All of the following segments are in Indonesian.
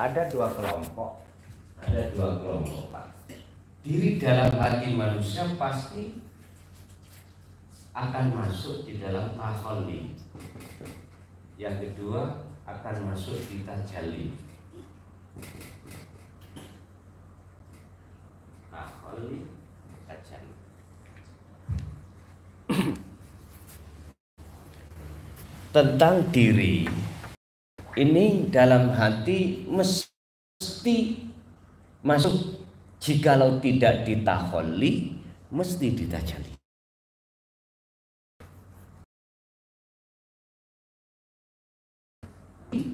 ada dua kelompok, Pak. Diri dalam hati manusia pasti akan masuk di dalam tahalli. Yang kedua akan masuk di tajalli. Tahalli, tajalli. Tentang diri ini dalam hati mesti masuk, jikalau tidak ditahalli mesti ditajalli.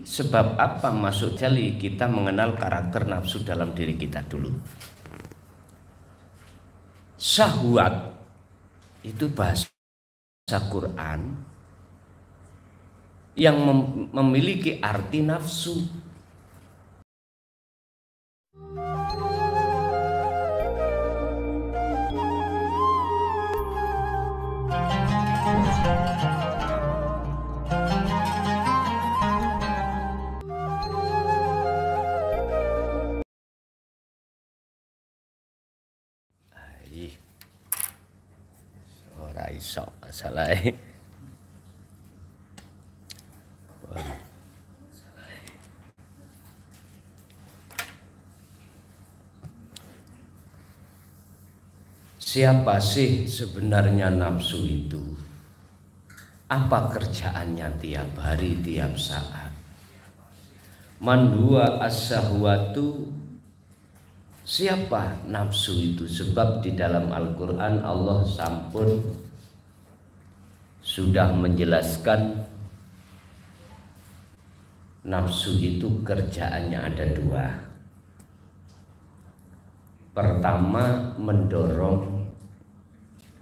Sebab apa masuk jali? Kita mengenal karakter nafsu dalam diri kita dulu. Syahwat itu bahasa Quran yang memiliki arti nafsu. Ora iso masalah. Siapa sih sebenarnya nafsu itu? Apa kerjaannya tiap hari, tiap saat? Man huwa as-sahwatu. Siapa nafsu itu? Sebab di dalam Al-Quran Allah sampun sudah menjelaskan nafsu itu kerjaannya ada dua. Pertama, mendorong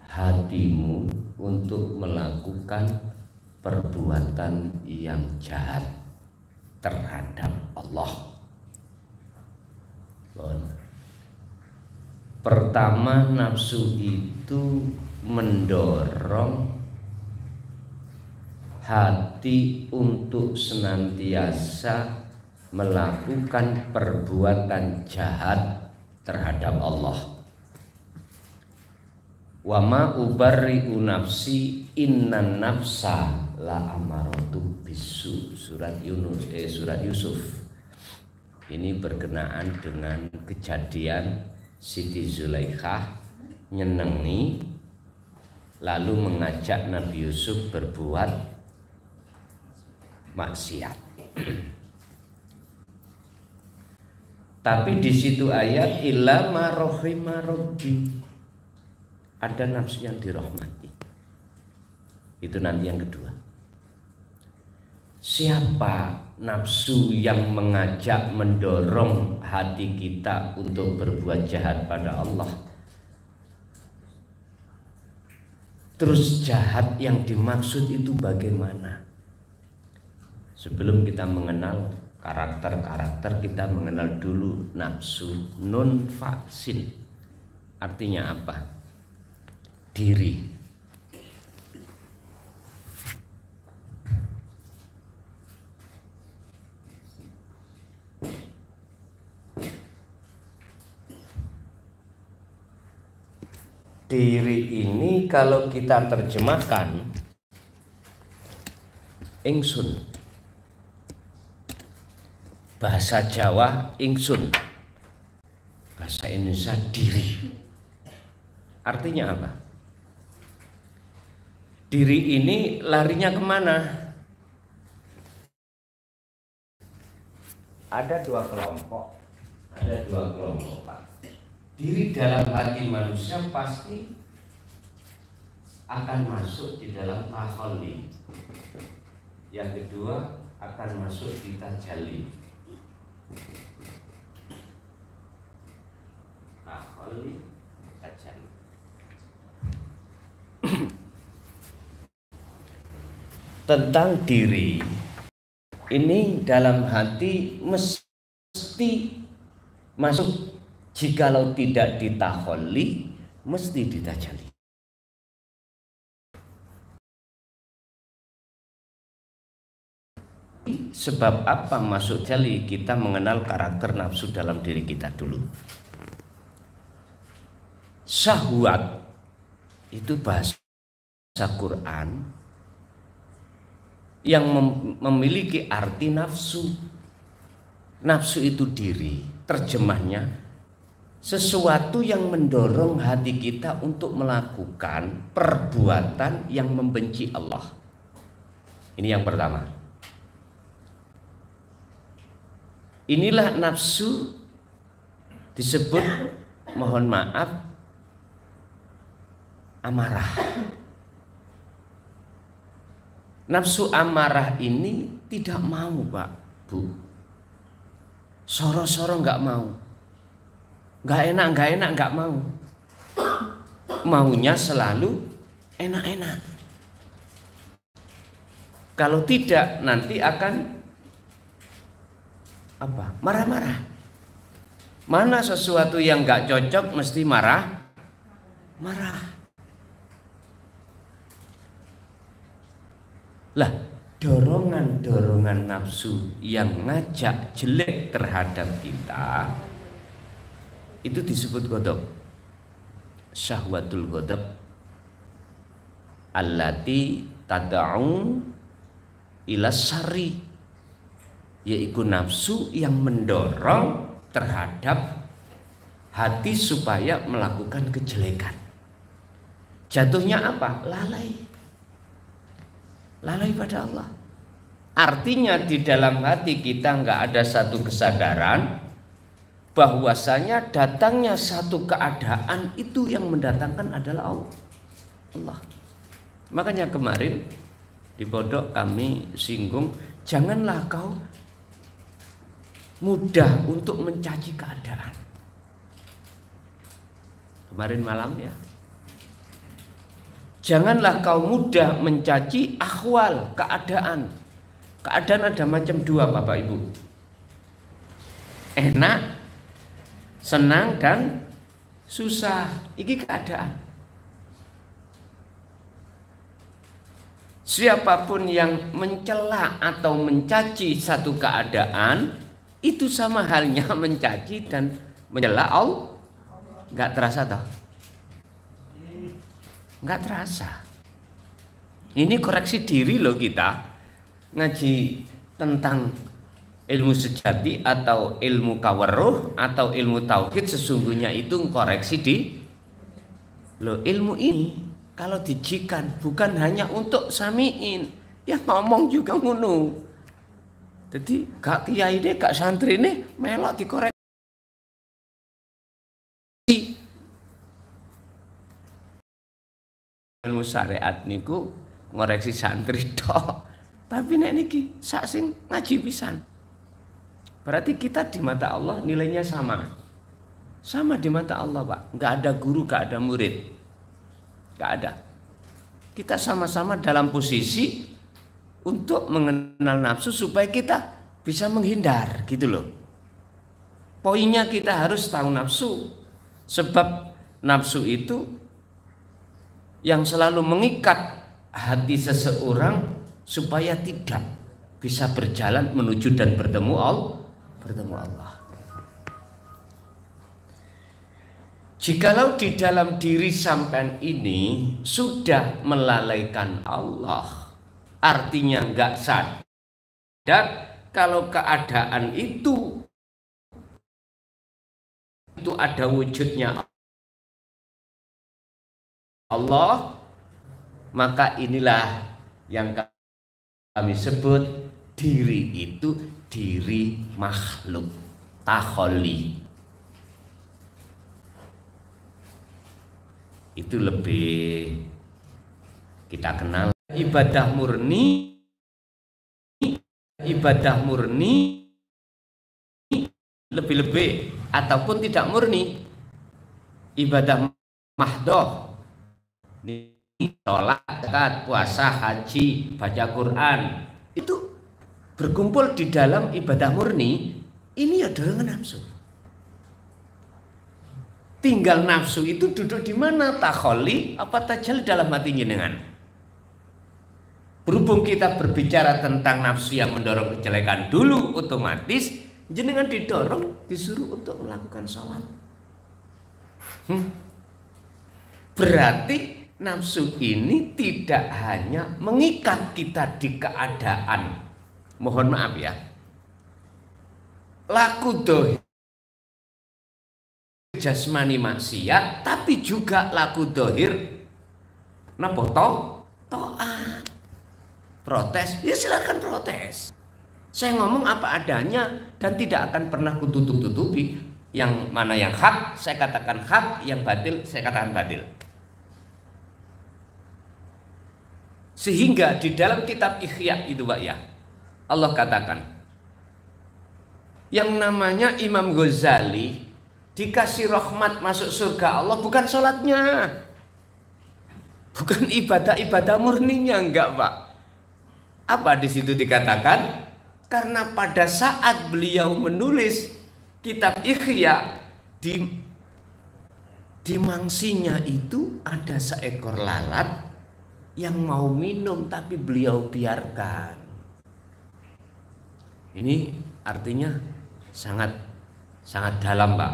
hatimu untuk melakukan perbuatan yang jahat terhadap Allah. Pertama, nafsu itu mendorong hati untuk senantiasa melakukan perbuatan jahat terhadap Allah. Wa ma ubarri'u nafsi innan nafsa la amaratu bisu. Surat Yusuf. Ini berkenaan dengan kejadian Siti Zulaikha nyenengi lalu mengajak Nabi Yusuf berbuat maksiat. Tapi di situ ayat illa ma rahima rabbi. Ada nafsu yang dirahmati. Itu nanti yang kedua. Siapa nafsu yang mengajak, mendorong hati kita untuk berbuat jahat pada Allah? Terus jahat yang dimaksud itu bagaimana? Sebelum kita mengenal karakter-karakter, kita mengenal dulu nafsu nun faksin. Artinya apa? Diri. Diri ini kalau kita terjemahkan ingsun. Bahasa Jawa ingsun. Bahasa Indonesia diri. Artinya apa? Diri ini larinya kemana? Ada dua kelompok, Pak. Diri dalam hati manusia pasti akan masuk di dalam tahalli. Yang kedua akan masuk di tajalli. Tahalli, tajalli. Tentang diri ini dalam hati mesti masuk, jikalau tidak ditahalli mesti ditajalli. Sebab apa masuk jali? Kita mengenal karakter nafsu dalam diri kita dulu. Syahwat itu bahasa Quran yang memiliki arti nafsu. Nafsu itu diri, terjemahnya sesuatu yang mendorong hati kita untuk melakukan perbuatan yang membenci Allah. Ini yang pertama. Inilah nafsu disebut, mohon maaf, amarah. Nafsu amarah ini tidak mau, Pak, Bu. Soro-soro nggak mau, nggak enak nggak mau. Maunya selalu enak-enak. Kalau tidak nanti akan apa? Marah-marah. Mana sesuatu yang nggak cocok mesti marah. Lah, dorongan-dorongan nafsu yang ngajak jelek terhadap kita itu disebut ghadab. Syahwatul ghadab allati tad'u ila syarri, yaitu nafsu yang mendorong terhadap hati supaya melakukan kejelekan. Jatuhnya apa? Lalai pada Allah. Artinya di dalam hati kita nggak ada satu kesadaran bahwasanya datangnya satu keadaan itu yang mendatangkan adalah Allah. Makanya kemarin di pondok kami singgung, janganlah kau mudah untuk mencaci keadaan. Kemarin malam ya. Janganlah kau mudah mencaci ahwal, keadaan. Keadaan ada macam dua, Bapak Ibu. Enak, senang, dan susah. Ini keadaan. Siapapun yang mencela atau mencaci satu keadaan, itu sama halnya mencaci dan mencela Allah. Nggak terasa toh? Nggak terasa. Ini koreksi diri loh kita. Ngaji tentang ilmu sejati atau ilmu kawaruh atau ilmu tauhid, sesungguhnya itu koreksi loh, ilmu ini kalau dijikan bukan hanya untuk samiin, ya ngomong juga ngono. Jadi gak kiai deh, gak santri nih melok dikoreksi. Ilmu syariat niku ngoreksi santri tok. Tapi nek niki sak sing ngaji pisan. Berarti kita di mata Allah nilainya sama. Sama di mata Allah, Pak. Enggak ada guru, enggak ada murid. Enggak ada. Kita sama-sama dalam posisi untuk mengenal nafsu supaya kita bisa menghindar, gitu loh. Poinnya kita harus tahu nafsu. Sebab nafsu itu yang selalu mengikat hati seseorang supaya tidak bisa berjalan menuju dan bertemu Allah. Jikalau di dalam diri sampean ini sudah melalaikan Allah, artinya enggak sadar kalau keadaan itu ada wujudnya Allah, maka inilah yang kami sebut diri itu diri makhluk, takholi. Itu lebih kita kenal ibadah murni lebih-lebih ataupun tidak murni, ibadah mahdoh, sholat, zakat, puasa, haji, baca Quran, itu berkumpul di dalam ibadah murni. Ini ya dorongan nafsu. Tinggal nafsu itu duduk di mana? Takholi apa tajal dalam hati jenengan? Berhubung kita berbicara tentang nafsu yang mendorong kejelekan dulu, otomatis jenengan didorong, disuruh untuk melakukan sholat. Berarti nafsu ini tidak hanya mengikat kita di keadaan, mohon maaf ya, laku dohir jasmani maksiat, tapi juga laku dohir napa to'at. Protes, ya silakan protes. Saya ngomong apa adanya dan tidak akan pernah kututup-tutupi. Yang mana yang hak, saya katakan hak, yang batil, saya katakan batil. Sehingga di dalam kitab Ihya itu Pak ya, Allah katakan, yang namanya Imam Ghazali dikasih rahmat masuk surga Allah bukan sholatnya, bukan ibadah-ibadah murninya, enggak Pak. Apa di situ dikatakan? Karena pada saat beliau menulis kitab Ihya, di mangsinya itu ada seekor lalat yang mau minum tapi beliau biarkan. Ini artinya sangat dalam Pak.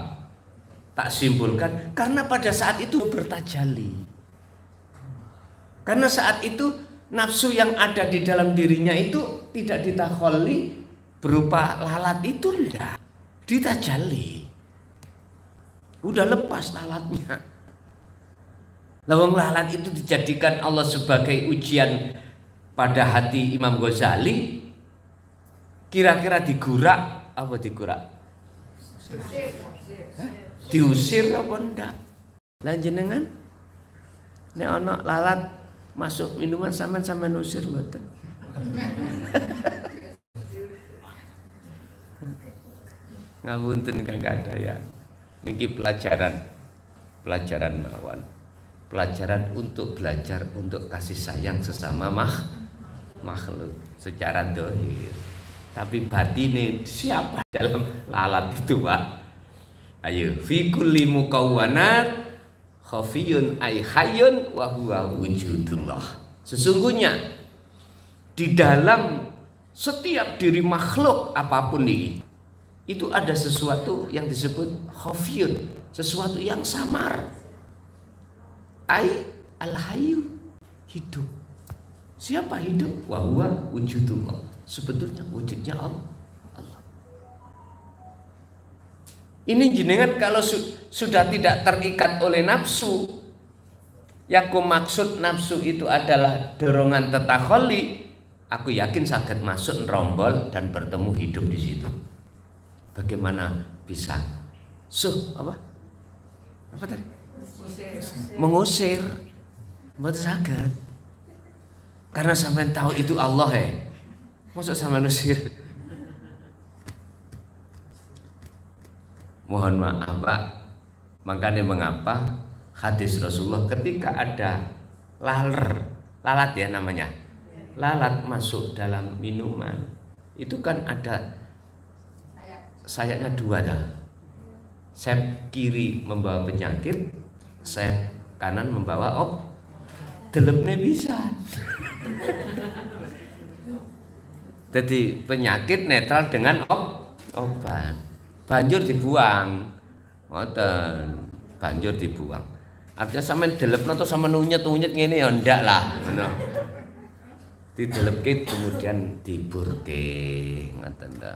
Tak simpulkan karena pada saat itu bertajalli. Karena saat itu nafsu yang ada di dalam dirinya itu tidak ditakholli berupa lalat itu, enggak, ditajalli. Udah lepas lalatnya. Lawang lalat itu dijadikan Allah sebagai ujian pada hati Imam Ghazali. Kira-kira digurak apa digurak? Diusir apa enggak? Lanjenengan nek ana lalat masuk minuman sampean usir mboten? Ngapunten kang ada ya. Niki pelajaran mawon. Pelajaran untuk belajar untuk kasih sayang sesama makhluk secara dohir. Tapi batine siapa dalam lalat itu Pak? Ayo, fi kulli mukawwanat khafiyun ay hayyun wa huwa wujudullah. Sesungguhnya di dalam setiap diri makhluk apapun ini itu ada sesuatu yang disebut khafiyun, sesuatu yang samar. Ay al-hayyu, hidup. Siapa hidup? Wa huwa wujudullah. Sebetulnya wujudnya Allah. Ini jenengan kalau sudah tidak terikat oleh nafsu, yang ku maksud nafsu itu adalah dorongan tatakholli, aku yakin saged masuk rombol dan bertemu hidup di situ. Bagaimana bisa? Apa tadi? Mengusir. Mboten saged. Karena sampean tahu itu Allah Masa sampean usir? Mohon maaf Pak. Makanya mengapa hadis Rasulullah ketika ada lalat ya namanya, lalat masuk dalam minuman, itu kan ada sayapnya dua dah. Sayap kiri membawa penyakit, sayap kanan membawa delepnya bisa. Jadi penyakit netral dengan obat. Banjur dibuang. Ngoten, banjur dibuang. Artinya sampean delepno atau sampean unyet-unyet ngene ya ndak lah, ngono. Didelepke kemudian diburke, ngoten ta.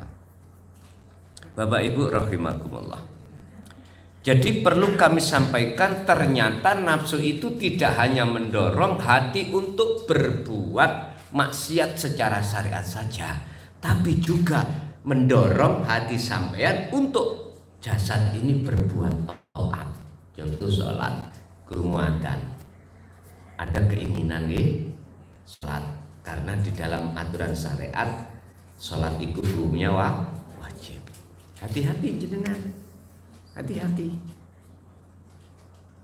Bapak Ibu rahimakumullah. Jadi perlu kami sampaikan ternyata nafsu itu tidak hanya mendorong hati untuk berbuat maksiat secara syariat saja, tapi juga mendorong hati sampean untuk jasad ini berbuat taat. Contoh sholat, krungu adzan, ada keinginan sholat karena di dalam aturan syariat sholat itu hukumnya wajib. Hati-hati jenengan, hati-hati.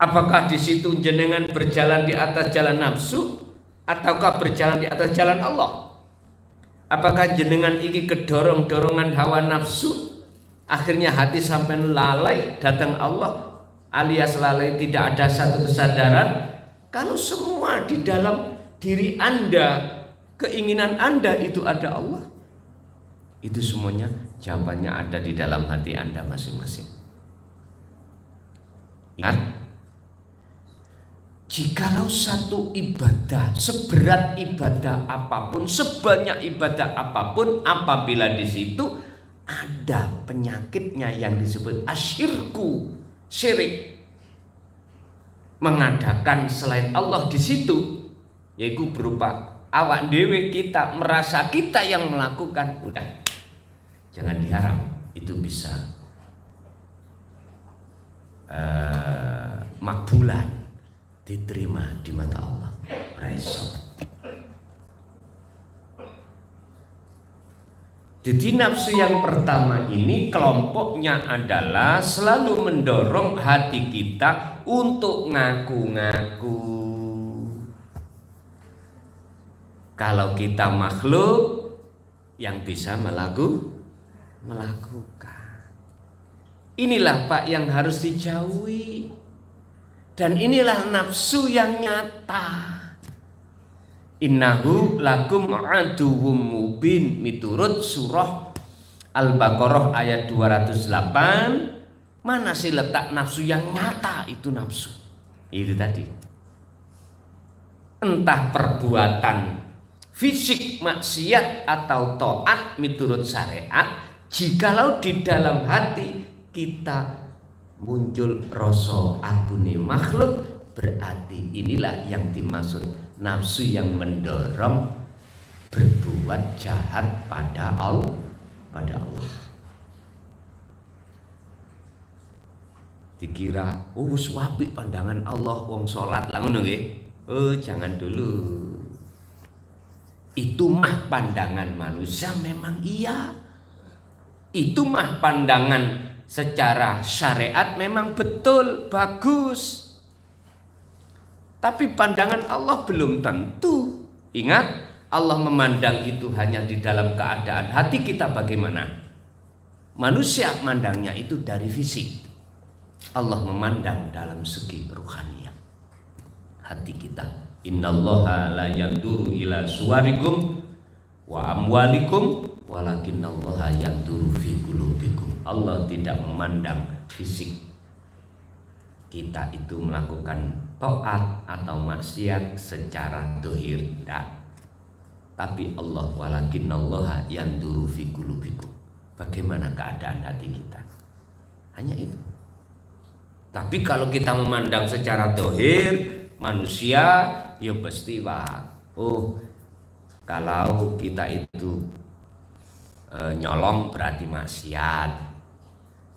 Apakah di situ jenengan berjalan di atas jalan nafsu ataukah berjalan di atas jalan Allah? Apakah jenengan iki kedorong-dorongan hawa nafsu, akhirnya hati sampai lalai datang Allah, alias lalai tidak ada satu kesadaran? Kalau semua di dalam diri Anda keinginan Anda itu ada Allah? Itu semuanya jawabannya ada di dalam hati Anda masing-masing. Ingat, jikalau satu ibadah, seberat ibadah apapun, sebanyak ibadah apapun, apabila di situ ada penyakitnya yang disebut asyirku, syirik, mengadakan selain Allah di situ, yaitu berupa awak dewe kita merasa kita yang melakukan, udah jangan diharap itu bisa makbulan, diterima di mata Allah. Jadi nafsu yang pertama ini kelompoknya adalah selalu mendorong hati kita untuk ngaku-ngaku kalau kita makhluk yang bisa melakukan. Inilah Pak yang harus dijauhi. Dan inilah nafsu yang nyata. Innahu lakum aduwwum mubin, miturut surah Al-Baqarah ayat 208. Mana sih letak nafsu yang nyata? Itu nafsu itu tadi, entah perbuatan fisik maksiat atau taat miturut syariat, jikalau di dalam hati kita muncul rasa agune makhluk, berarti inilah yang dimaksud nafsu yang mendorong berbuat jahat pada Allah. Dikira wis apik pandangan Allah wong salat lah ngono nggih. Jangan dulu. Itu mah pandangan manusia memang iya. Itu mah pandangan secara syariat memang betul, bagus. Tapi pandangan Allah belum tentu. Ingat, Allah memandang itu hanya di dalam keadaan hati kita bagaimana. Manusia mandangnya itu dari fisik. Allah memandang dalam segi ruhaniyah hati kita. Innallaha la yanduru ila suwarikum wa amwalikum walakinnallaha yanduru fi qulubikum. Allah tidak memandang fisik kita itu melakukan taat atau maksiat secara dohir, tidak. Tapi Allah walakinnallaha yanduru fi qulubikum. Bagaimana keadaan hati kita? Hanya itu. Tapi kalau kita memandang secara dohir manusia, ya pasti kalau kita itu nyolong berarti maksiat.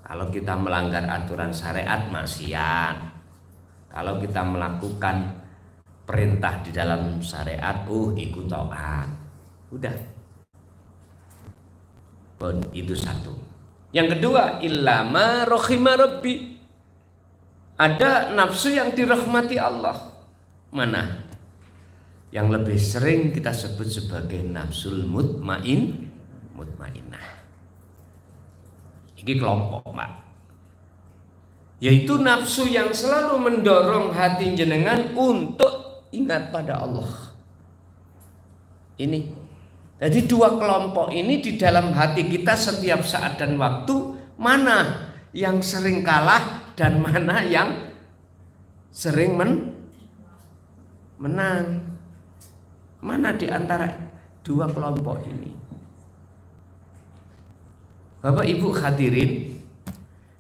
Kalau kita melanggar aturan syariat maksiat. Kalau kita melakukan perintah di dalam syariat, ikut taat. Udah. Itu satu. Yang kedua, illama rohima rabbi. Ada nafsu yang dirahmati Allah. Mana? Yang lebih sering kita sebut sebagai nafsul mutmainnah. Ini kelompok, Pak. Yaitu nafsu yang selalu mendorong hati jenengan untuk ingat pada Allah. Ini. Jadi dua kelompok ini di dalam hati kita setiap saat dan waktu, mana yang sering kalah dan mana yang sering menang. Mana di antara dua kelompok ini? Bapak Ibu hadirin,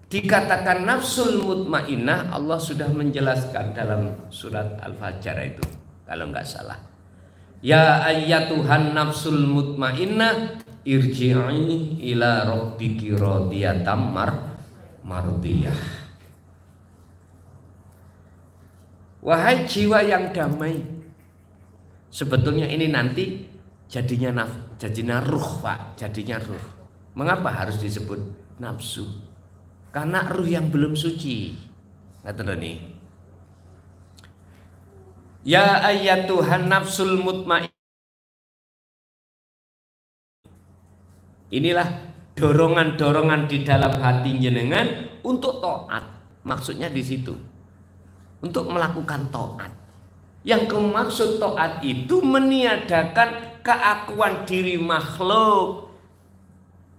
dikatakan nafsul mutmainnah, Allah sudah menjelaskan dalam surat Al-Fajr itu, kalau nggak salah. Ya ayyatuhan nafsul mutmainnah irji'i ila rabbiki radiyatan mardiyah. Wahai jiwa yang damai. Sebetulnya ini nanti jadinya ruh, Pak, jadinya ruh. Mengapa harus disebut nafsu? Karena ruh yang belum suci. Ngerti nih? Ya ayyatuhan nafsul mutmainnah. Inilah dorongan-dorongan di dalam hati jenengan untuk taat. Maksudnya di situ. Untuk melakukan taat. Yang kemaksud taat itu meniadakan keakuan diri makhluk.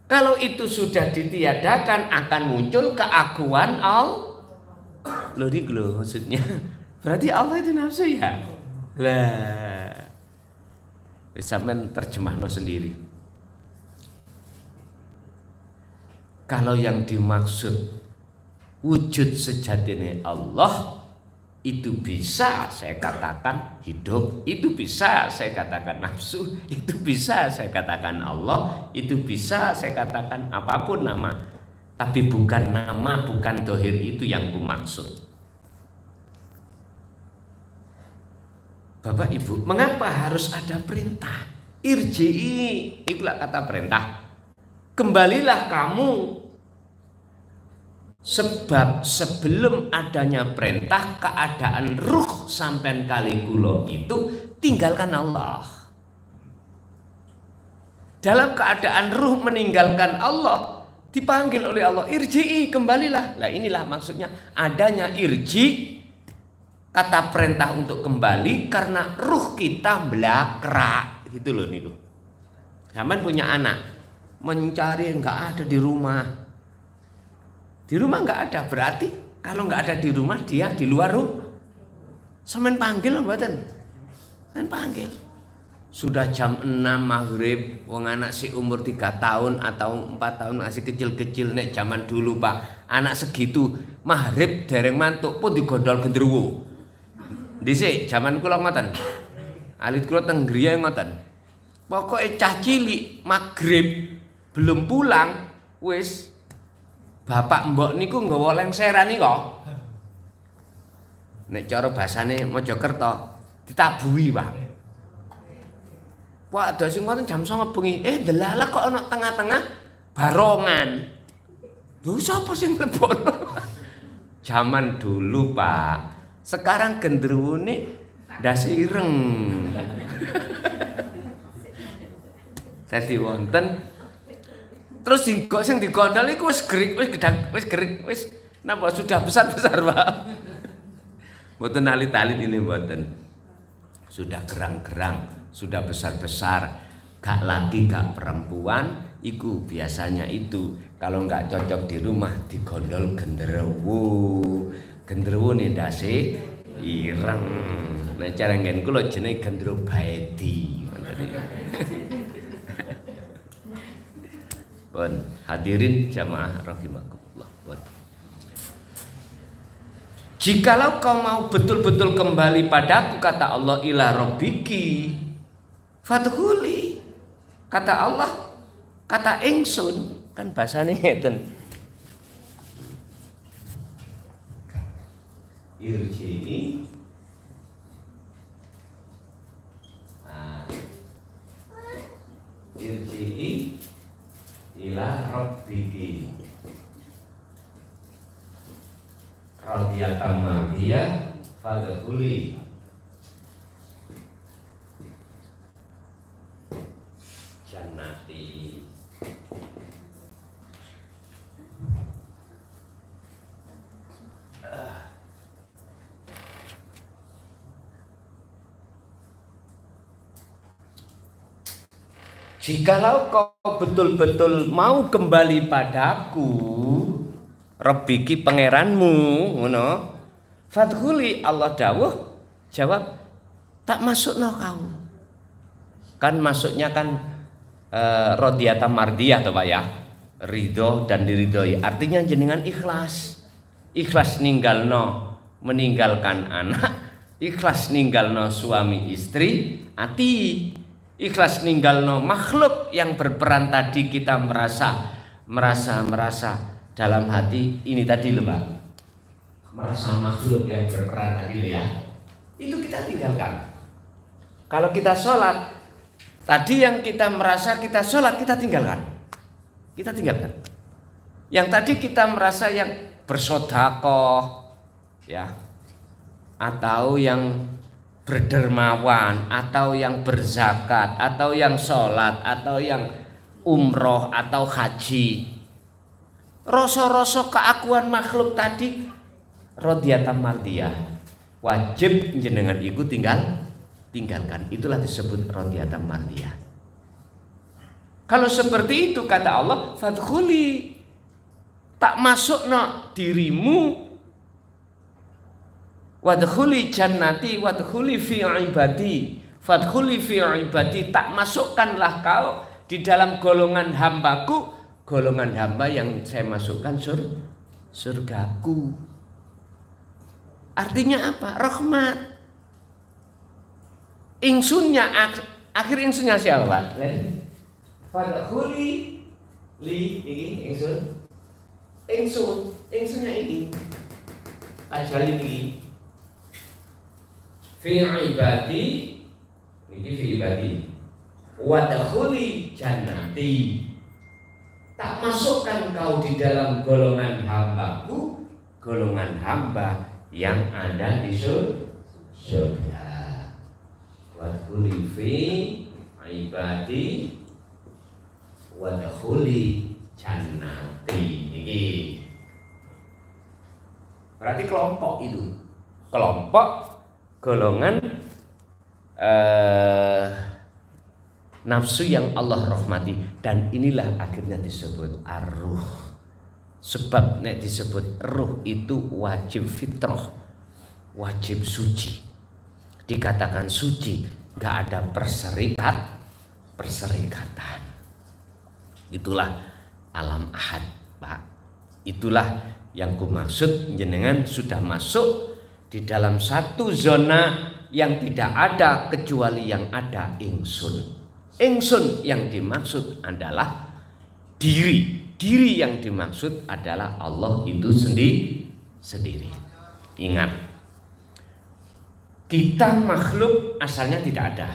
Kalau itu sudah ditiadakan akan muncul keakuan Allah. Loh maksudnya. Berarti Allah itu nafsu ya? Lah. Sampeyan terjemahno sendiri. Kalau yang dimaksud wujud sejatinya Allah, itu bisa saya katakan hidup, itu bisa saya katakan nafsu, itu bisa saya katakan Allah, itu bisa saya katakan apapun nama. Tapi bukan nama, bukan dohir itu yang kumaksud. Bapak Ibu, mengapa harus ada perintah? Irji'i, itulah kata perintah. Kembalilah kamu. Sebab sebelum adanya perintah, keadaan ruh sampean kali kula itu tinggalkan Allah. Dalam keadaan ruh meninggalkan Allah, dipanggil oleh Allah, irji'i, kembalilah. Nah inilah maksudnya adanya irji, kata perintah untuk kembali karena ruh kita blakrak. Gitu loh nih loh. Zaman punya anak, mencari nggak ada di rumah. Di rumah nggak ada, berarti kalau nggak ada di rumah dia di luar rumah. Semen panggil mboten. Semen panggil. Sudah jam 6 maghrib, wong anak si umur 3 tahun atau 4 tahun masih kecil-kecil nek zaman dulu Pak. Anak segitu maghrib dereng mantuk pun digondol gendruwo. Dhisik zaman kula ngoten. Alit kula teng griya ngoten. Pokoke cah cilik maghrib belum pulang wis bapak mbok niku nggawa lengseran iki kok. Nek cara basane Mojokerto ditabuhi, Pak. Wah, ada sing ngoten jam 09.00 bengi. Delala kok ana tengah-tengah barongan. Lho sapa sing mlebokno? Zaman dulu, Pak. Sekarang gendruwone ndas ireng. Dadi wonten terus sing digondol iku wis gerik, wis gedang, wis gerik, wis napa sudah besar-besar, Pak. Mboten alit-alit ini mboten. Sudah gerang-gerang, sudah besar-besar. Gak lagi gak perempuan, iku biasanya itu kalau nggak cocok di rumah digondol genderuwo. Genderuwo nih ndase ireng. Nah cara ngen kula jenenge genderuwo baedi. Bon, hadirin jamaah rahimakumullah. Bon. Jikalau kau mau betul-betul kembali padaku, kata Allah, ila rabbiki fadkhuli. Kata Allah, kata ingsun, kan bahasane ngeten. Irji'i. Irji'i ila rabbiki radiyatan mardiyah fadkhuli. Jannati. Jikalau kau betul-betul mau kembali padaku, Rabbiki pangeranmu, ngono. Fadkhuli, Allah dawuh, jawab, tak masuk no kau. Kan masuknya kan radiyatan mardiyah toh Pak ya. Ridho dan diridhoi. Artinya jenengan ikhlas. Ikhlas ninggalno, meninggalkan anak, ikhlas ninggalno suami istri, ati. Ikhlas ninggalno makhluk yang berperan tadi kita merasa dalam hati ini tadi loh Pak. Merasa makhluk yang berperan tadi ya. Itu kita tinggalkan. Kalau kita sholat, tadi yang kita merasa kita sholat kita tinggalkan. Kita tinggalkan. Yang tadi kita merasa yang bersedekah ya. Atau yang berdermawan, atau yang berzakat, atau yang sholat, atau yang umroh, atau haji. Rasa-rasa keakuan makhluk tadi radiyatan mardiyah. Wajib jenengan iku tinggalkan. Itulah disebut radiyatan mardiyah. Kalau seperti itu kata Allah, fadkhuli, tak masukno dirimu, wadkhuli jannati wadkhuli fi ibadi, fadkhuli fi ibadi, tak masukkanlah kau di dalam golongan hambaku, golongan hamba yang saya masukkan surgaku. Artinya apa? Rahmat. Ingsunnya, akhir ingsunnya siapa Pak? Fadkhuli li ini ingsunnya ini ajal ini fi ibadi, ini fi ibadi, wadkhuli jannati, tak masukkan kau di dalam golongan hambaku, golongan hamba yang ada di surga. Wadkhuli fi ibadi wadkhuli jannati. Ini berarti kelompok itu, kelompok golongan nafsu yang Allah rahmati, dan inilah akhirnya disebut ar-ruh. Sebab nek disebut ruh itu wajib fitrah, wajib suci. Dikatakan suci, nggak ada perserikatan. Itulah alam ahad, Pak. Itulah yang ku maksud, jenengan sudah masuk di dalam satu zona yang tidak ada kecuali yang ada ingsun. Ingsun yang dimaksud adalah diri. Diri yang dimaksud adalah Allah itu sendiri. Ingat, kita makhluk asalnya tidak ada.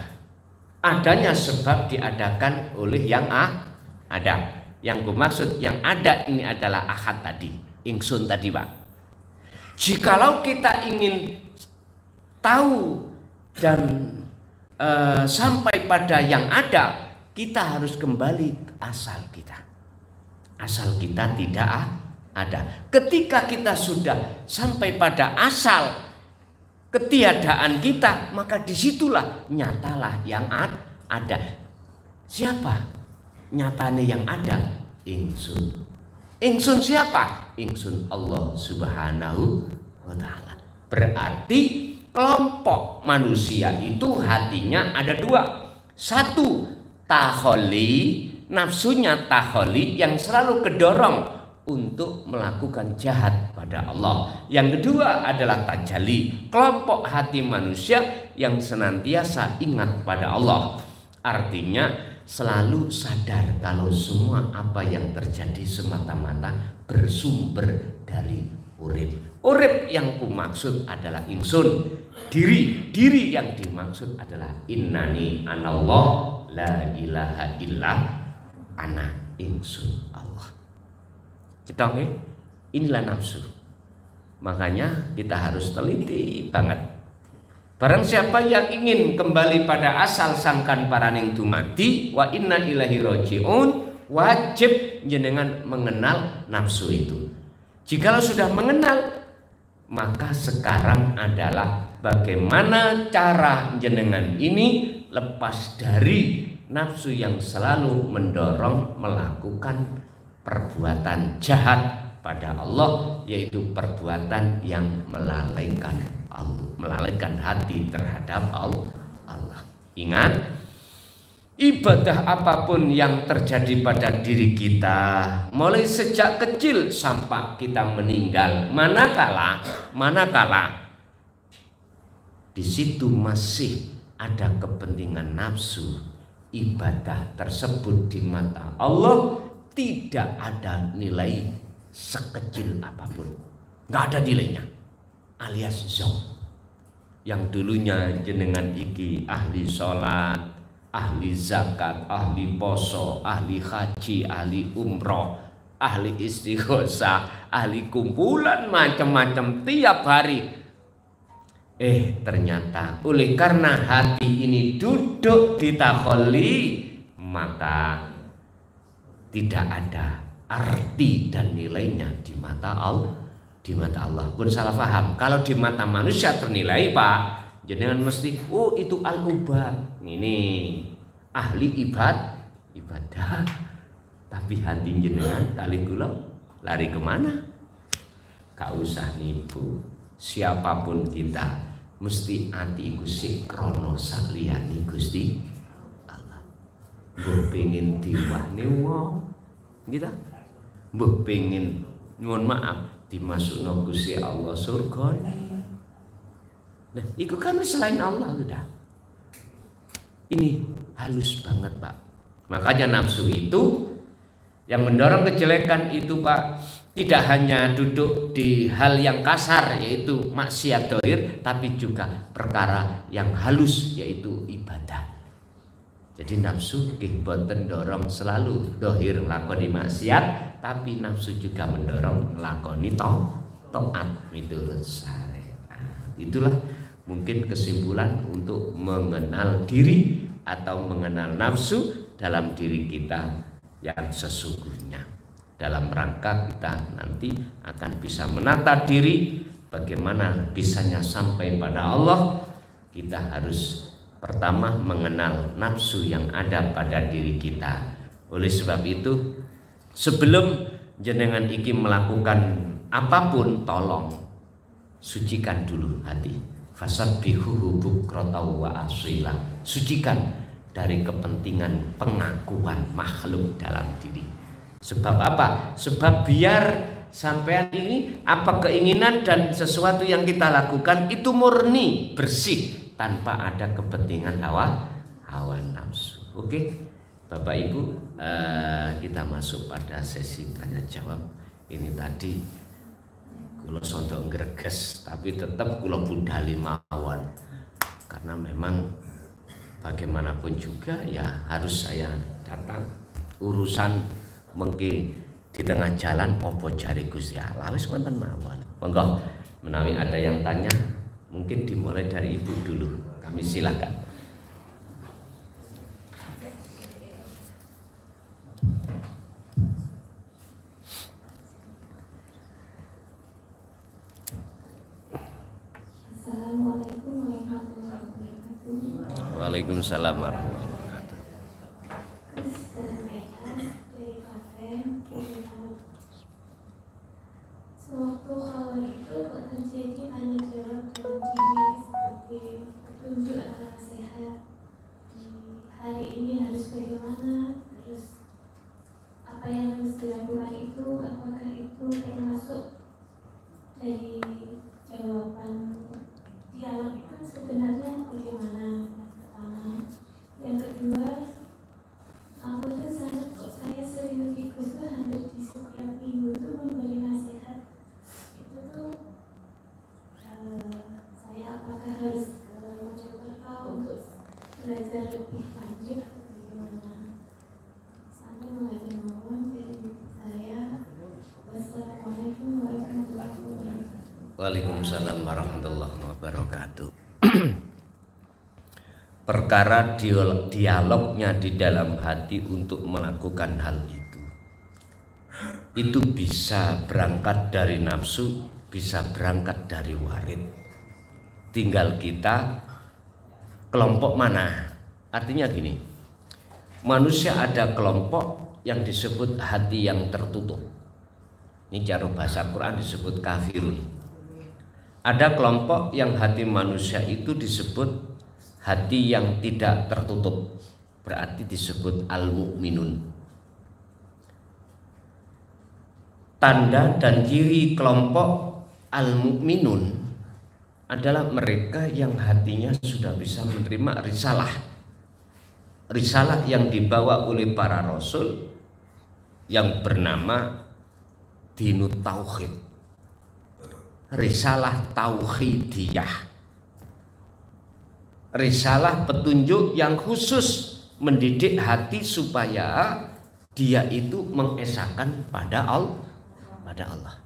Adanya sebab diadakan oleh yang ada. Yang ku maksud yang ada ini adalah ahad tadi, ingsun tadi, Pak. Jikalau kita ingin tahu dan sampai pada yang ada, kita harus kembali ke asal kita. Asal kita tidak ada. Ketika kita sudah sampai pada asal ketiadaan kita, maka disitulah nyatalah yang ada. Siapa? Nyatane yang ada ingsun. Ingsun siapa? Ingsun Allah Subhanahu wa ta'ala. Berarti kelompok manusia itu hatinya ada dua. Satu, taholi, nafsunya taholi yang selalu kedorong untuk melakukan jahat pada Allah. Yang kedua adalah tajali, kelompok hati manusia yang senantiasa ingat pada Allah. Artinya selalu sadar kalau semua apa yang terjadi semata-mata bersumber dari urip. Urip yang ku maksud adalah ingsun. Diri yang dimaksud adalah innani anallah la ilaha illa ana, ingsun Allah. Kita inilah nafsu. Makanya kita harus teliti banget. Barang siapa yang ingin kembali pada asal sangkan paraning dumadi wa inna ilahi roji'un, wajib jenengan mengenal nafsu itu. Jikalau sudah mengenal, maka sekarang adalah bagaimana cara jenengan ini lepas dari nafsu yang selalu mendorong melakukan perbuatan jahat pada Allah, yaitu perbuatan yang melalaikan Allah, melalaikan hati terhadap Allah. Ingat, ibadah apapun yang terjadi pada diri kita, mulai sejak kecil sampai kita meninggal, manakala di situ masih ada kepentingan nafsu, ibadah tersebut di mata Allah tidak ada nilai sekecil apapun, nggak ada nilainya, alias zong. Yang dulunya jenengan iki ahli sholat, ahli zakat, ahli poso, ahli haji, ahli umroh, ahli istighosah, ahli kumpulan macam-macam tiap hari. Ternyata oleh karena hati ini duduk di takholi, maka tidak ada arti dan nilainya di mata Allah. Di mata Allah pun salah paham. Kalau di mata manusia ternilai, Pak, Jenengan mesti oh itu al-ubad. Ini ahli ibadah. Tapi hati jenengan kali kula lari kemana? Gak usah nipu. Siapapun kita mesti hati iku sik krana saliyane Gusti Allah. Mbok pengin diwahne wong gitu. Mbok pengin nyuwun maaf dimasukno Gusti Allah surga. Nah, itu kan selain Allah sudah. Ini halus banget Pak. Makanya nafsu itu yang mendorong kejelekan itu Pak, tidak hanya duduk di hal yang kasar yaitu maksiat dohir, tapi juga perkara yang halus yaitu ibadah. Jadi nafsu boten dorong selalu dohir lakoni maksiat, tapi nafsu juga mendorong lakoni taat miturut syariat. Itulah mungkin kesimpulan untuk mengenal diri atau mengenal nafsu dalam diri kita yang sesungguhnya. Dalam rangka kita nanti akan bisa menata diri, bagaimana bisanya sampai pada Allah, kita harus pertama mengenal nafsu yang ada pada diri kita. Oleh sebab itu, sebelum jenengan iki melakukan apapun, tolong sucikan dulu hati. Fasabbihuhu bukratan wa asila. Sucikan dari kepentingan pengakuan makhluk dalam diri. Sebab apa? Sebab biar sampean ini apa keinginan dan sesuatu yang kita lakukan itu murni, bersih, tanpa ada kepentingan hawa nafsu. Oke, Bapak Ibu, kita masuk pada sesi tanya jawab. Ini tadi kula sondok greges, tapi tetap kula budali mawon. Karena memang bagaimanapun juga ya harus saya datang. Urusan mengki di tengah jalan opo jari Gusti Allah wis wonten mawon. Monggo menawi ada yang tanya, mungkin dimulai dari Ibu dulu. Kami silakan. Assalamualaikum warahmatullahi wabarakatuh. Waalaikumsalam warahmatullahi wabarakatuh. Sewaktu hal itu terjadi tanya jawab dalam diri seperti petunjuk atau nasihat. Hari ini harus bagaimana? Terus apa yang harus dilakukan itu? Apakah itu termasuk dari jawaban dialog itu sebenarnya bagaimana? Pertama, yang kedua, aku tuh sangat kok saya sering ikut tuh hampir di setiap minggu tuh memberi nasihat. Itu tuh saya apakah harus mencoba untuk belajar lebih lanjut atau bagaimana? Sampai mengajar mohon dari saya. Wassalamualaikum warahmatullahi wabarakatuh. Waalaikumsalam warahmatullahi wabarakatuh. Perkara dialognya di dalam hati untuk melakukan hal itu bisa berangkat dari nafsu, bisa berangkat dari warid. Tinggal kita kelompok mana. Artinya gini, manusia ada kelompok yang disebut hati yang tertutup. Ini cara bahasa Quran disebut kafirun. Ada kelompok yang hati manusia itu disebut hati yang tidak tertutup, berarti disebut al-mu'minun. Tanda dan ciri kelompok al-mu'minun adalah mereka yang hatinya sudah bisa menerima risalah. Risalah yang dibawa oleh para rasul yang bernama Dinut Tauhid. Risalah Tauhidiyah. Risalah petunjuk yang khusus mendidik hati supaya dia itu mengesahkan pada Allah.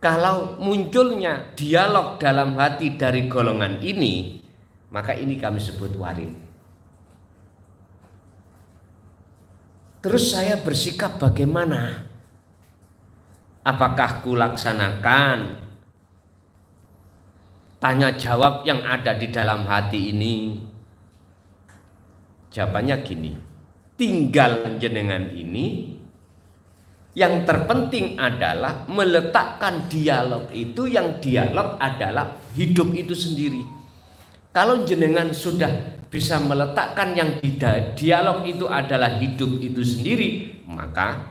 Kalau munculnya dialog dalam hati dari golongan ini, maka ini kami sebut warid. Terus saya bersikap bagaimana? Apakah kulaksanakan tanya jawab yang ada di dalam hati ini? Jawabannya gini, tinggal jenengan ini, yang terpenting adalah meletakkan dialog itu, yang dialog adalah hidup itu sendiri. Kalau jenengan sudah bisa meletakkan yang di dialog itu adalah hidup itu sendiri, maka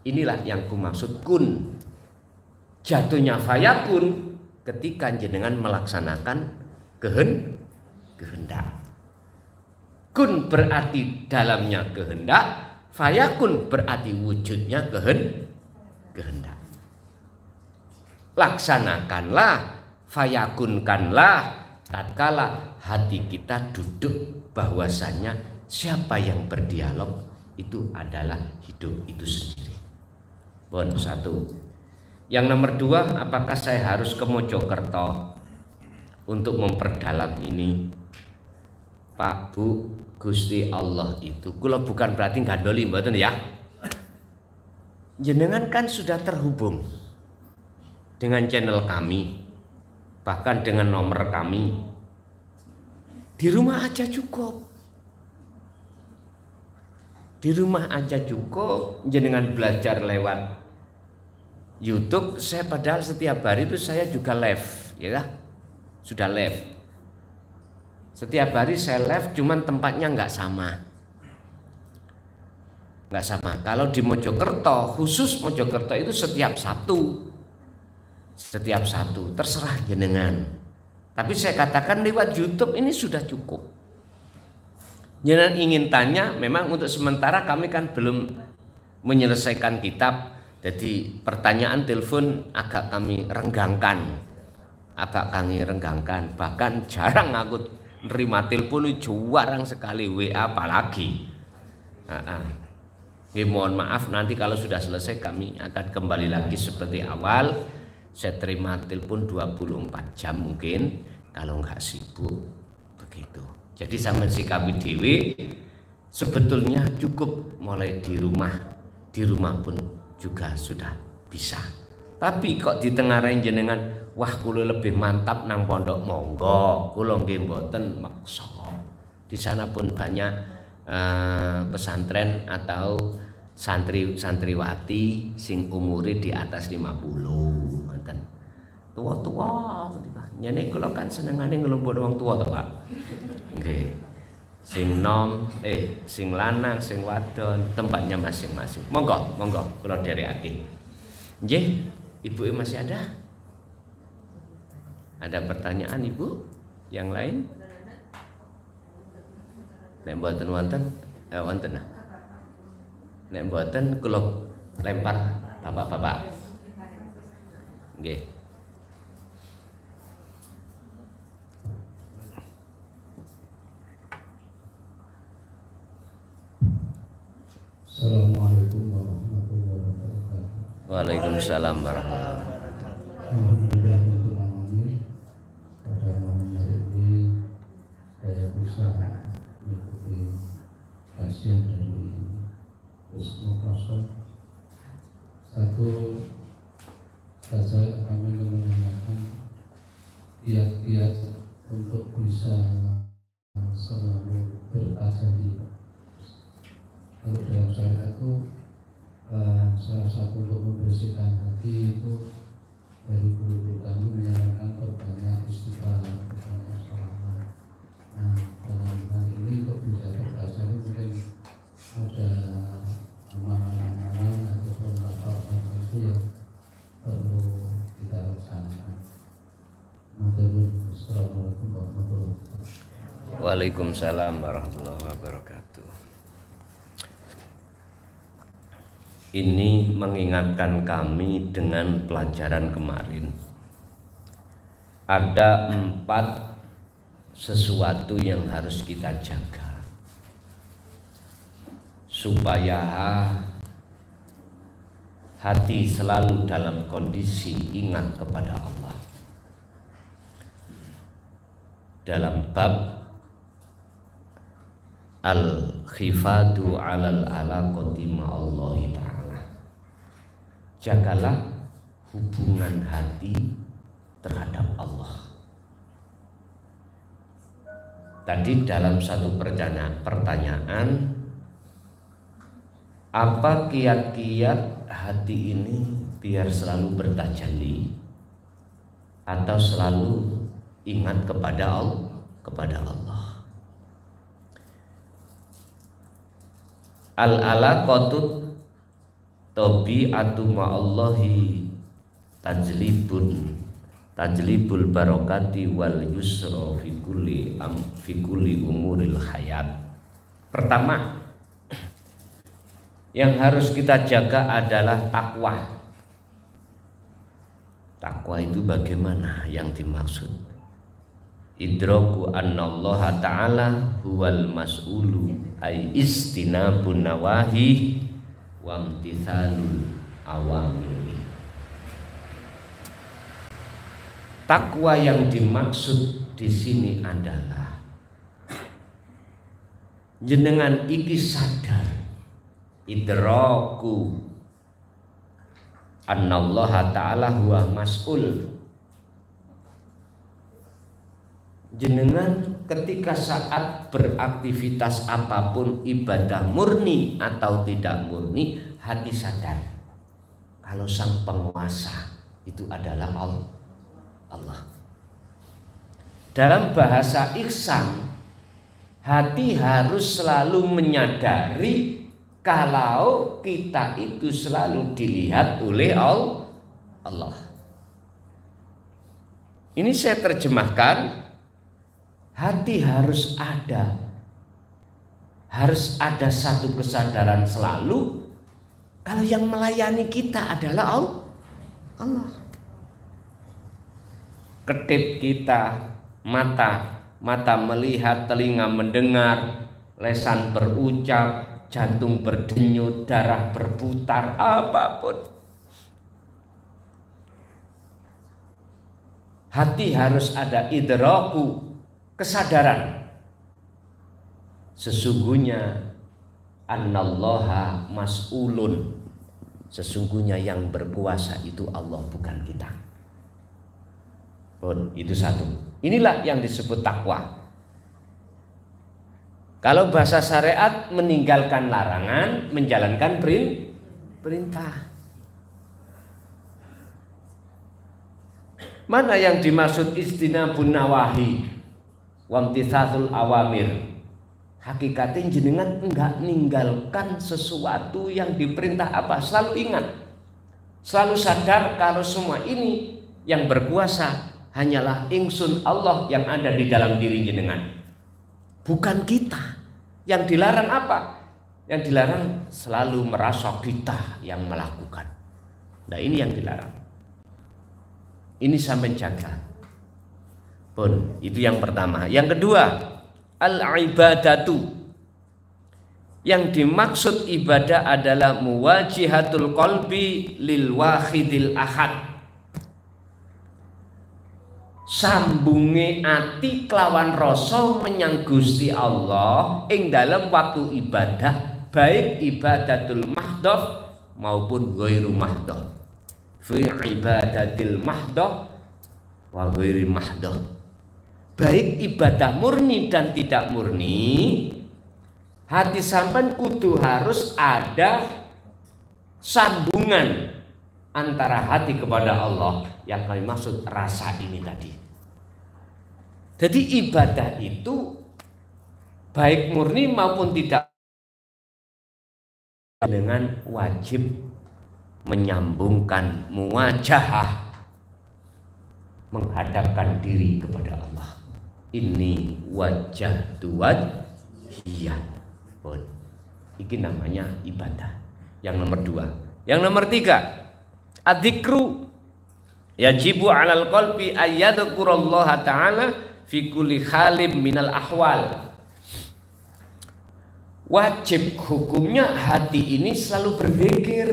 inilah yang kumaksud kun. Jatuhnya fayakun ketika jenengan melaksanakan kehendak. Kun berarti dalamnya kehendak, fayakun berarti wujudnya kehendak. Laksanakanlah, fayakunkanlah tatkala hati kita duduk bahwasanya siapa yang berdialog itu adalah hidup itu sendiri. Bon, satu. Yang nomor dua, apakah saya harus ke Mojokerto untuk memperdalam ini? Pak, Bu, Gusti Allah itu kula bukan berarti gandoli mboten ya. Jenengan kan sudah terhubung dengan channel kami, bahkan dengan nomor kami. Di rumah aja cukup. Di rumah aja cukup jenengan belajar lewat YouTube. Saya padahal setiap hari itu saya juga live, ya kan? Sudah live. Setiap hari saya live, cuman tempatnya nggak sama. Nggak sama. Kalau di Mojokerto, khusus Mojokerto itu setiap Sabtu. Setiap Sabtu, terserah jenengan. Tapi saya katakan lewat YouTube ini sudah cukup. Jenengan ingin tanya, memang untuk sementara kami kan belum menyelesaikan kitab. Jadi pertanyaan telepon agak kami renggangkan. Bahkan jarang aku nerima telepon, jarang sekali WA apalagi. Mohon maaf, nanti kalau sudah selesai kami akan kembali lagi seperti awal. Saya terima telepon 24 jam mungkin, kalau nggak sibuk begitu. Jadi sama si kami dewi sebetulnya cukup mulai di rumah pun juga sudah bisa. Tapi kok ditengarai jenengan, wah kulo lebih mantap nang pondok, monggo, kulo nggih mboten maksa. Di sana pun banyak pesantren atau santriwati sing umure di atas 50, ngoten. Tua-tua, nyene kula kan senengane ngelumpuk wong tua to, Pak. Nggih. Sing nom, sing lanang, sing wadon, tempatnya masing-masing. Monggo, kula dherekake. Nggih, Ibu masih ada? Ada pertanyaan Ibu? Yang lain? Nek mboten wonten, wonten. Nek mboten kula lempar bapak-bapak. Nggih. Assalamualaikum warahmatullahi wabarakatuh. Waalaikumsalam warahmatullahi wabarakatuh. Alhamdulillah pada malam hari ini saya bisa mengikuti kajian dari Wisnu Prasad. Satu saja kami menanyakan kiat-kiat untuk bisa selalu bertajam. Kalau dalam syariat itu salah satu untuk membersihkan hati itu dari guru kami menyarankan perbanyak istighfar, perbanyak sholawat. Nah, dalam hal ini untuk bisa berhasil mungkin ada amalan-amalan ataupun apa-apa itu yang perlu kita laksanakan. Assalamualaikum warahmatullahi wabarakatuh. Waalaikumsalam warahmatullahi wabarakatuh. Ini mengingatkan kami dengan pelajaran kemarin. Ada 4 sesuatu yang harus kita jaga supaya hati selalu dalam kondisi ingat kepada Allah. Dalam bab al-khifadu alal alaqati ma'allahi ta'ala, jagalah hubungan hati terhadap Allah. Tadi dalam satu pertanyaan, apa kiat-kiat hati ini biar selalu bertajalli atau selalu ingat kepada Allah. Al-alaqatut tabi'atu ma'allahi tajlibul barakati wal yusra fi kulli umuril hayat. Pertama yang harus kita jaga adalah takwa. Takwa itu bagaimana yang dimaksud? Idraku annallaha ta'ala huwal mas'ulu ay istinabun nawahi wa imtithalul awamir. Takwa yang dimaksud di sini adalah jenengan iki sadar idraku annallaha ta'ala huwa mas'ul. Jenengan ketika saat beraktivitas apapun, ibadah murni atau tidak murni, hati sadar kalau sang penguasa itu adalah Allah. Dalam bahasa ihsan, hati harus selalu menyadari kalau kita itu selalu dilihat oleh Allah. Ini saya terjemahkan, hati harus ada satu kesadaran selalu kalau yang melayani kita adalah Allah. Kedip kita, mata melihat, telinga mendengar, lesan berucap, jantung berdenyut, darah berputar, apapun. Hati harus ada idraku, kesadaran. Sesungguhnya annallaha mas'ulun. Sesungguhnya yang berkuasa itu Allah, bukan kita. Itu satu. Inilah yang disebut takwa. Kalau bahasa syariat, meninggalkan larangan, menjalankan perintah. Mana yang dimaksud istinabun nawahi wa imtithalul awamir? Hakikatnya jenengan enggak meninggalkan sesuatu yang diperintah apa? Selalu ingat, selalu sadar kalau semua ini yang berkuasa hanyalah ingsun Allah yang ada di dalam diri jenengan, bukan kita. Yang dilarang apa? Yang dilarang selalu merasa kita yang melakukan. Nah, ini yang dilarang. Ini sampai jaga. Pun, itu yang pertama. Yang kedua, al-ibadatu. Yang dimaksud ibadah adalah muwajihatul qalbi lil wahidil ahad. Sambunge ati kelawan rasa menyang Gusti Allah ing dalam waktu ibadah, baik ibadatul mahdhah maupun ghairu mahdhah. Fi ibadatil mahdhah wa ghairi mahdhah. Baik ibadah murni dan tidak murni, hati sampean kudu harus ada sambungan antara hati kepada Allah yang kami maksud rasa ini tadi. Jadi ibadah itu baik murni maupun tidak, dengan wajib menyambungkan muwajahah, menghadapkan diri kepada Allah. Ini wajah wajhiyah. Ini namanya ibadah. Yang nomor 2. Yang nomor 3, adzikru yajibu 'alal qalbi ayyadhkurallaha ta'ala fi kulli halim minal ahwal. Wajib hukumnya hati ini selalu berzikir.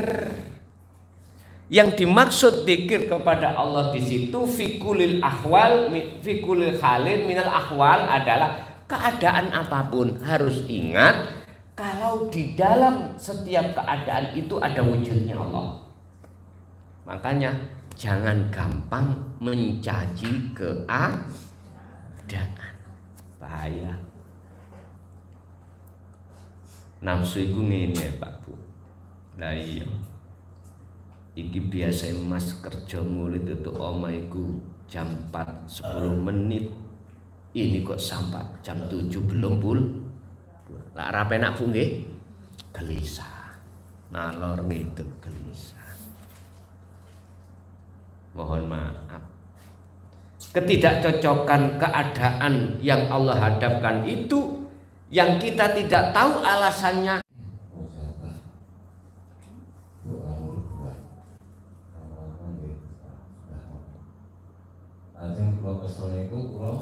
Yang dimaksud zikir kepada Allah di situ fi kulli ahwal, fi kulli halim minal ahwal adalah keadaan apapun harus ingat kalau di dalam setiap keadaan itu ada wujudnya Allah. Makanya jangan gampang mencaci keadaan. bahaya. Nafsu iku ngene Pak Bu. Lah iya. Iki biasa Mas kerja mulai tutup omah iku jam 4 10 menit. Ini kok sampai jam 7 belum pul. Lah ora penak Bu nggih. Gelisah. Nalor ngidul gelisah. Mohon maaf. Ketidakcocokan keadaan yang Allah hadapkan itu yang kita tidak tahu alasannya. Ajeng kula kesel niku kula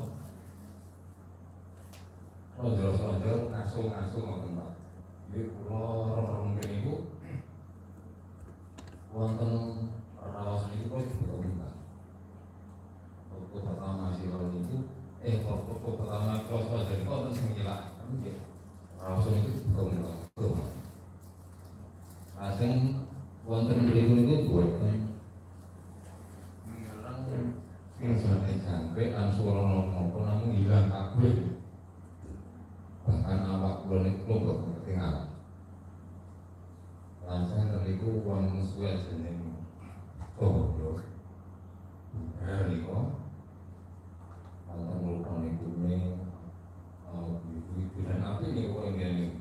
lonjol-lonjol ngasuh-ngasuh ngoten Pak. Iki kula rong kene niku wonten raos niku kula dibuka. Waktu pertama sih kalau niku waktu pertama kula dari kok sing nyelak. Raos niku dibuka. Ajeng wonten mriku niku boten yang sampai sampai ansur nopo namun hilang kabeh, bahkan awak kula niku lho ketinggalan. Langsung terliku uang musuh jeneng yo. Niku ana mulkon niku ibu dan api niku kok ngene.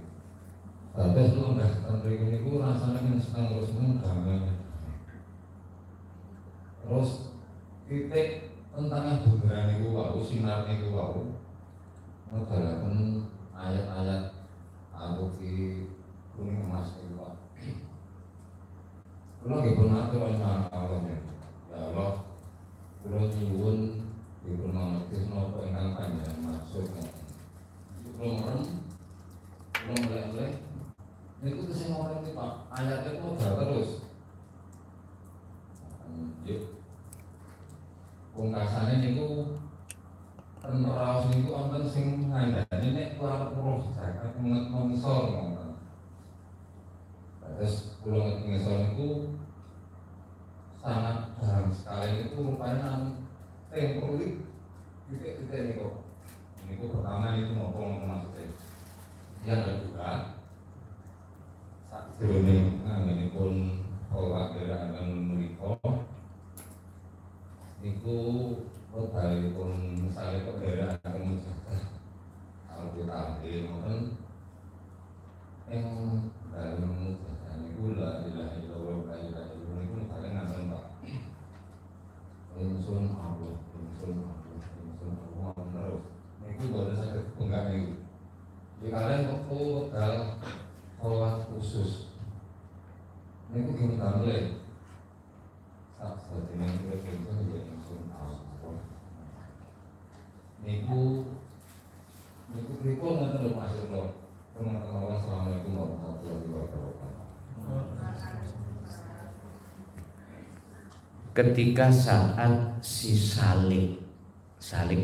Sampai lu ndak terliku niku rasane kan seneng terus gampang. Terus titik tentang bundaran niku wau sinar niku wau ngedalaken ayat-ayat Al-Qur'an kuning emas niku Pak. Kula nggih pun matur Allah ya Allah. Kula nyuwun dipun mangertos napa ingkang panjenengan maksud. Kula merem kula melek-melek niku sing ora ngerti Pak. Ayat itu terus. Pungkasane niku ten raos niku wonten sing ngandhani nek ora perlu zakat mengisor ngoten. Terus kula ngisor niku sangat dalam sekali niku rupane nang tempolik titik-titik niku. Niku pertama niku nopo maksudnya. Yang kedua sakjroning anggenipun pola gerakan menika niku wekdalipun misalnya kendaraan mujadah Al-Qur'an ngoten ing dalem mujadah niku la ilaha illallah wa la ilaha illallah niku kalian ngaten Pak. Insun Allah terus niku boten saged bunga niku. Di kalian waktu wekdal sholat khusus niku gimana mulai dengan berkaitan dengan Allah. Niku nanti lo masuk lo. Teman-teman, assalamualaikum warahmatullahi wabarakatuh. Ketika saat si salik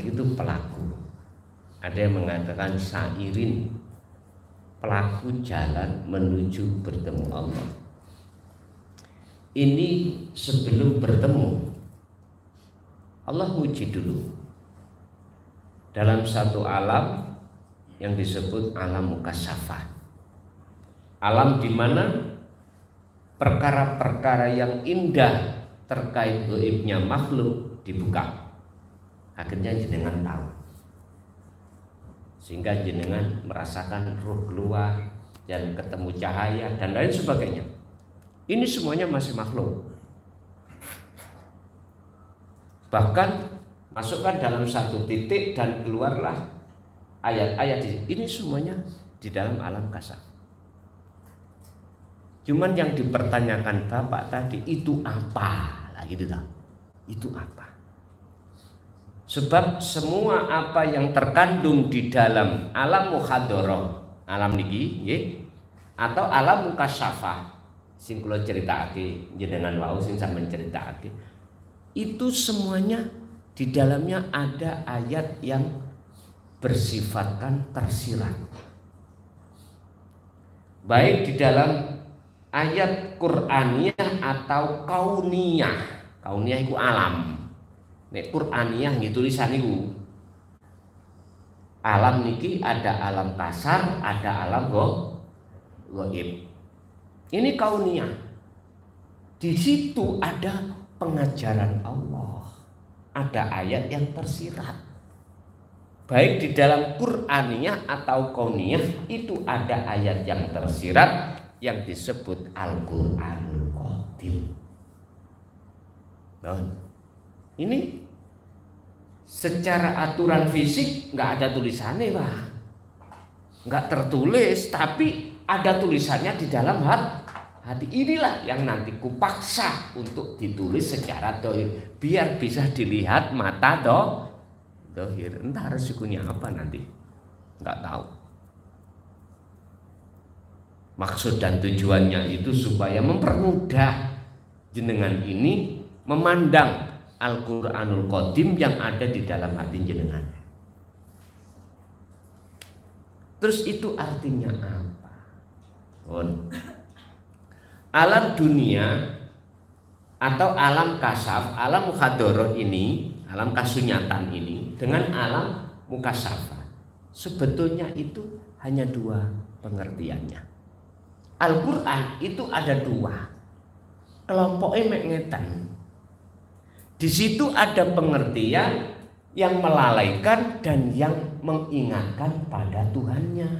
itu pelaku, ada yang mengatakan sairin, pelaku jalan menuju bertemu Allah. Ini sebelum bertemu Allah muji dulu dalam satu alam yang disebut alam mukasyafah, alam di mana perkara-perkara yang indah terkait gaibnya makhluk dibuka, akhirnya jenengan tahu, sehingga jenengan merasakan ruh keluar dan ketemu cahaya dan lain sebagainya. Ini semuanya masih makhluk. Bahkan masukkan dalam satu titik dan keluarlah ayat-ayat ini semuanya di dalam alam kasar. Cuman yang dipertanyakan Bapak tadi itu apa? Lah gitu dah. Itu apa? Sebab semua apa yang terkandung di dalam alam mukhadharah, alam niki nggih, atau alam mukasyafah sing kula critakake jenengan wau sing sampeyan critakake, itu semuanya di dalamnya ada ayat yang bersifatkan tersirat, baik di dalam ayat Qur'aniyah atau kauniyah. Kauniyah itu alam, nek Qur'aniyah nggih tulisan niku Alam niki ada alam kasar, ada alam gaib. Ini kauniyah. Di situ ada pengajaran Allah. Ada ayat yang tersirat. Baik di dalam Qur'aniyah atau kauniyah itu ada ayat yang tersirat yang disebut Al-Qur'anul Qadim. Nah, ini secara aturan fisik nggak ada tulisannya, Pak. Nggak tertulis, tapi ada tulisannya di dalam hati. Inilah yang nanti kupaksa untuk ditulis secara dohir, biar bisa dilihat mata dohir. Entah resikonya apa nanti, nggak tahu. Maksud dan tujuannya itu supaya mempermudah jenengan ini memandang Al-Qur'anul Qadim yang ada di dalam hati jenengan. Terus itu artinya apa? Alam dunia atau alam kasaf, alam mukhadoroh ini, alam kasunyatan ini dengan alam mukasafah, sebetulnya itu hanya dua pengertiannya. Al-Quran itu ada dua, kelompoknya mengetan. Di situ ada pengertian yang melalaikan dan yang mengingatkan pada Tuhannya.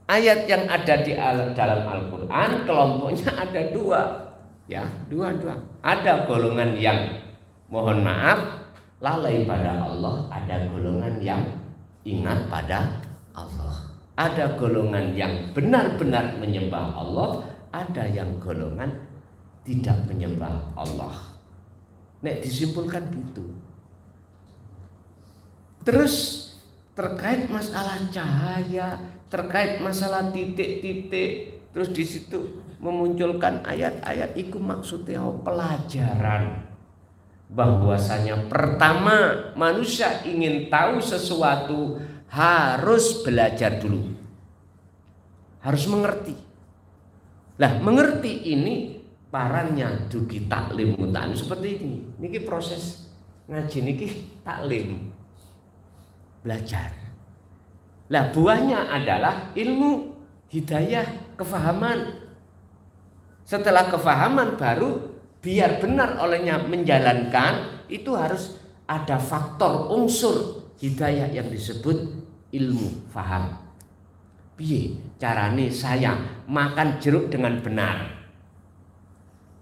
Ayat yang ada di dalam Al-Quran kelompoknya ada dua, ya, dua. Ada golongan yang mohon maaf lalai pada Allah, ada golongan yang ingat pada Allah. Ada golongan yang benar-benar menyembah Allah, ada yang golongan tidak menyembah Allah. Nek disimpulkan gitu. Terus terkait masalah cahaya, terkait masalah titik-titik, terus di situ memunculkan ayat-ayat itu maksudnya pelajaran. Bahwasanya pertama manusia ingin tahu sesuatu harus belajar dulu. Harus mengerti. Lah mengerti ini parannya dugi taklim mutan seperti ini. Niki proses ngaji niki taklim. Belajar. Lah buahnya adalah ilmu, hidayah, kefahaman. Setelah kefahaman baru biar benar olehnya menjalankan itu harus ada faktor unsur hidayah yang disebut ilmu, faham. Piye carane saya makan jeruk dengan benar?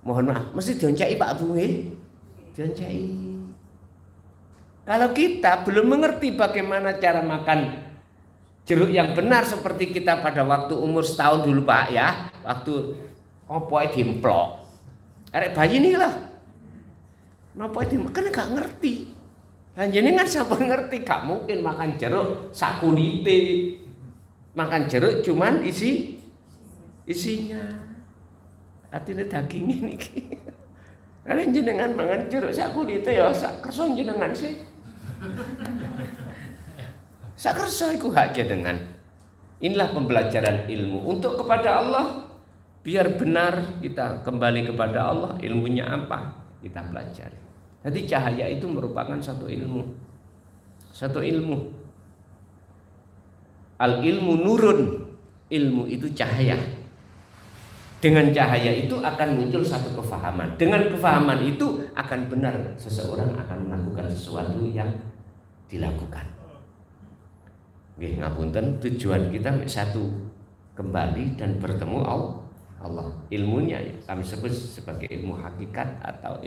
Mohon maaf, mesti dioncai Pak Bu nggih? Dioncai. Kalau kita belum mengerti bagaimana cara makan jeruk yang benar seperti kita pada waktu umur setahun dulu Pak ya, waktu opoe dimplok. Arek bayi nih lah. Napa dimakan gak ngerti. Lah jenengan sampun ngerti gak mungkin makan jeruk sakulite. Makan jeruk cuman isinya. Artinya daging ini. Karena jenengan mangan jeruk sakulite ya sak kersa jenengan sih. Sak kersa iku hak jenengan. Inilah pembelajaran ilmu untuk kepada Allah. Biar benar kita kembali kepada Allah, ilmunya apa kita pelajari. Jadi cahaya itu merupakan satu ilmu. Satu ilmu. Al ilmu nurun. Ilmu itu cahaya. Dengan cahaya itu akan muncul satu kefahaman. Dengan kefahaman itu akan benar seseorang akan melakukan sesuatu yang dilakukan. Nggih ngapunten, tujuan kita satu, kembali dan bertemu Allah. Ilmunya kami sebut sebagai ilmu hakikat atau